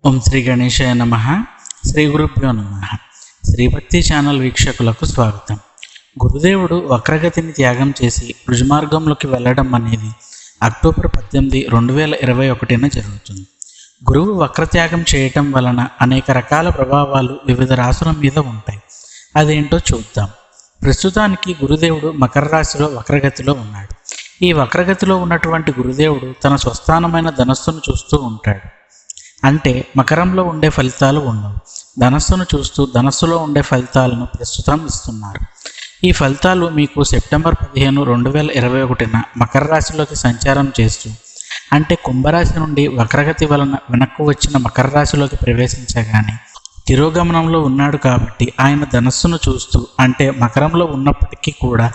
ఓం శ్రీ గణేశాయ నమః. శ్రీ గురుభ్యో నమః. శ్రీభక్తి ఛానల్ వీక్షకులకు స్వాగతం. గురుదేవుడు వక్రగతిని త్యాగం చేసి రుజుమార్గంలోకి వెళ్ళడం అనేది అక్టోబర్ 18, 2021 జరుగుతుంది. గురువు వక్రత్యాగం చేయటం వలన అనేక రకాల ప్రభావాలు వివిధ రాశుల మీద ఉంటాయి. అదేంటో చూద్దాం. ప్రస్తుతానికి గురుదేవుడు మకర రాశిలో వక్రగతిలో ఉన్నాడు. ఈ వక్రగతిలో ఉన్నటువంటి గురుదేవుడు తన స్వస్థానమైన ధనస్సును చూస్తూ ఉంటాడు. అంటే మకరంలో ఉండే ఫలితాలు ఉండవు. ధనస్సును చూస్తూ ధనస్సులో ఉండే ఫలితాలను ప్రస్తుతం ఇస్తున్నారు. ఈ ఫలితాలు మీకు సెప్టెంబర్ 15, 2021 మకర రాశిలోకి సంచారం చేస్తూ, అంటే కుంభరాశి నుండి వక్రగతి వలన వెనక్కు వచ్చిన మకర రాశిలోకి ప్రవేశించగానే తిరోగమనంలో ఉన్నాడు కాబట్టి ఆయన ధనస్సును చూస్తూ, అంటే మకరంలో ఉన్నప్పటికీ కూడా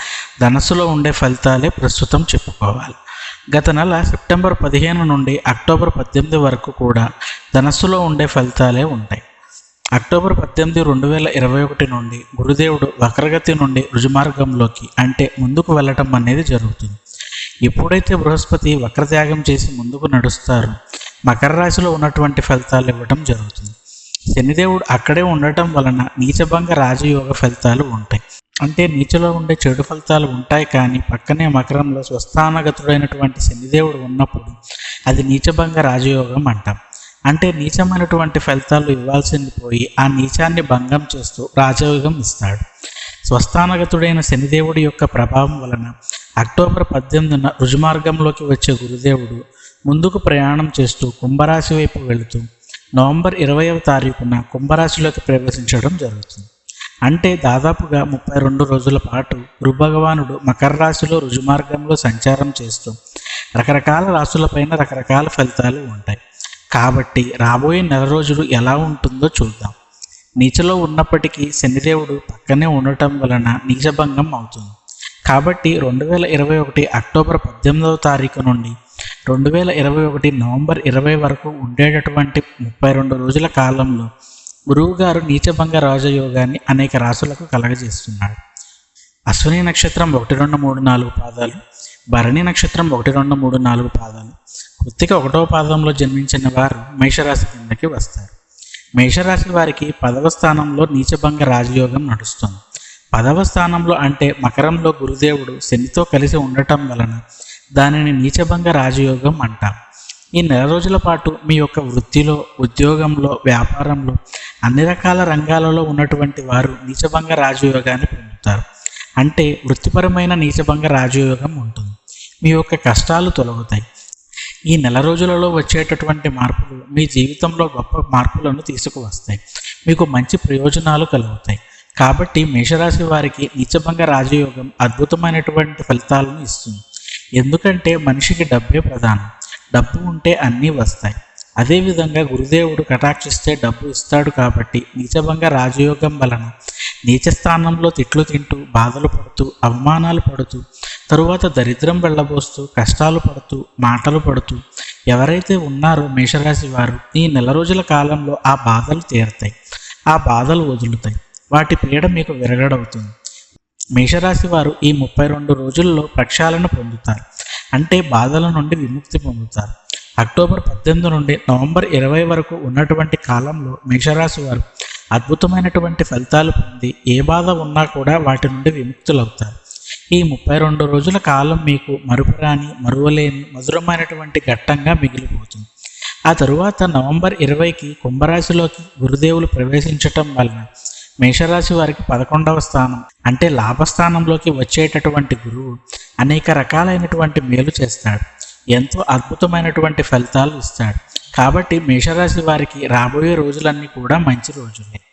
ధనస్సులో ఉండే ఫలితాలే ప్రస్తుతం చెప్పుకోవాలి. గత నెల సెప్టెంబర్ 15 నుండి అక్టోబర్ 18 వరకు కూడా ధనస్సులో ఉండే ఫలితాలే ఉంటాయి. అక్టోబర్ 18, 2021 నుండి గురుదేవుడు వక్రగతి నుండి రుజుమార్గంలోకి, అంటే ముందుకు వెళ్ళటం అనేది జరుగుతుంది. ఎప్పుడైతే బృహస్పతి వక్రత్యాగం చేసి ముందుకు నడుస్తారో మకర రాశిలో ఉన్నటువంటి ఫలితాలు ఇవ్వడం జరుగుతుంది. శనిదేవుడు అక్కడే ఉండటం వలన నీచభంగ రాజయోగ ఫలితాలు ఉంటాయి. అంటే నీచలో ఉండే చెడు ఫలితాలు ఉంటాయి, కానీ పక్కనే మకరంలో స్వస్థానగతుడైనటువంటి శనిదేవుడు ఉన్నప్పుడు అది నీచభంగ రాజయోగం అంటాం. అంటే నీచమైనటువంటి ఫలితాలు ఇవ్వాల్సింది పోయి ఆ నీచాన్ని భంగం చేస్తూ రాజయోగం ఇస్తాడు. స్వస్థానగతుడైన శనిదేవుడి యొక్క ప్రభావం వలన అక్టోబర్ 18న రుజుమార్గంలోకి వచ్చే గురుదేవుడు ముందుకు ప్రయాణం చేస్తూ కుంభరాశి వైపు వెళుతూ నవంబర్ 20వ తారీఖున కుంభరాశిలోకి ప్రవేశించడం జరుగుతుంది. అంటే దాదాపుగా 32 రోజుల పాటు గురుభగవానుడు మకర రాశిలో రుజుమార్గంలో సంచారం చేస్తూ రకరకాల రాశులపైన రకరకాల ఫలితాలు ఉంటాయి. కాబట్టి రాబోయే నెల రోజులు ఎలా ఉంటుందో చూద్దాం. నీచలో ఉన్నప్పటికీ శనిదేవుడు పక్కనే ఉండటం వలన నీచభంగం అవుతుంది. కాబట్టి 2021 అక్టోబర్ 18వ తారీఖు నుండి 2021 నవంబర్ 20 వరకు ఉండేటటువంటి 32 రోజుల కాలంలో గురువుగారు నీచభంగ రాజయోగాన్ని అనేక రాశులకు కలగజేస్తున్నాడు. అశ్విని నక్షత్రం 1, 2, 3, 4 పాదాలు, భరణి నక్షత్రం 1, 2, 3, 4 పాదాలు, కృత్తిక 1వ పాదంలో జన్మించిన వారు మేషరాశి కిందకి వస్తారు. మేషరాశి వారికి 10వ స్థానంలో నీచభంగ రాజయోగం నడుస్తుంది. 10వ స్థానంలో అంటే మకరంలో గురుదేవుడు శనితో కలిసి ఉండటం వలన దానిని నీచభంగ రాజయోగం అంటాం. ఈ నెల రోజుల పాటు మీ యొక్క వృత్తిలో, ఉద్యోగంలో, వ్యాపారంలో అన్ని రకాల రంగాలలో ఉన్నటువంటి వారు నీచభంగ రాజయోగాన్ని పొందుతారు. అంటే వృత్తిపరమైన నీచభంగ రాజయోగం ఉంటుంది. మీ యొక్క కష్టాలు తొలగుతాయి. ఈ నెల రోజులలో వచ్చేటటువంటి మార్పులు మీ జీవితంలో గొప్ప మార్పులను తీసుకువస్తాయి. మీకు మంచి ప్రయోజనాలు కలుగుతాయి. కాబట్టి మేషరాశి వారికి నీచభంగ రాజయోగం అద్భుతమైనటువంటి ఫలితాలను ఇస్తుంది. ఎందుకంటే మనిషికి డబ్బే ప్రధానం. డబ్బు ఉంటే అన్నీ వస్తాయి. అదేవిధంగా గురుదేవుడు కటాక్షిస్తే డబ్బు ఇస్తాడు. కాబట్టి నీచభంగ రాజయోగం వలన నీచ స్థానంలో తిట్లు తింటూ, బాధలు పడుతూ, అవమానాలు పడుతూ, తరువాత దరిద్రం వెళ్ళబోస్తూ, కష్టాలు పడుతూ, మాటలు పడుతూ ఎవరైతే ఉన్నారో మేషరాశి వారు ఈ నెల రోజుల కాలంలో ఆ బాధలు తీరుతాయి. ఆ బాధలు వదులుతాయి. వాటి పీడ మీకు విరగడవుతుంది. మేషరాశి వారు ఈ 32 రోజుల్లో ప్రక్షాళన పొందుతారు. అంటే బాధల నుండి విముక్తి పొందుతారు. అక్టోబర్ 18 నుండి నవంబర్ 20 వరకు ఉన్నటువంటి కాలంలో మేషరాశి వారు అద్భుతమైనటువంటి ఫలితాలు పొంది ఏ బాధ ఉన్నా కూడా వాటి నుండి విముక్తులవుతారు. ఈ 32 రోజుల కాలం మీకు మరుపురాని, మరువలేని, మధురమైనటువంటి ఘట్టంగా మిగిలిపోతుంది. ఆ తరువాత నవంబర్ 20కి కుంభరాశిలోకి గురుదేవులు ప్రవేశించటం వలన మేషరాశి వారికి 11వ స్థానం అంటే లాభస్థానంలోకి వచ్చేటటువంటి గురువు అనేక రకాలైనటువంటి మేలు చేస్తాడు. ఎంతో అద్భుతమైనటువంటి ఫలితాలు ఇస్తాడు. కాబట్టి మేషరాశి వారికి రాబోయే రోజులన్నీ కూడా మంచి రోజులే.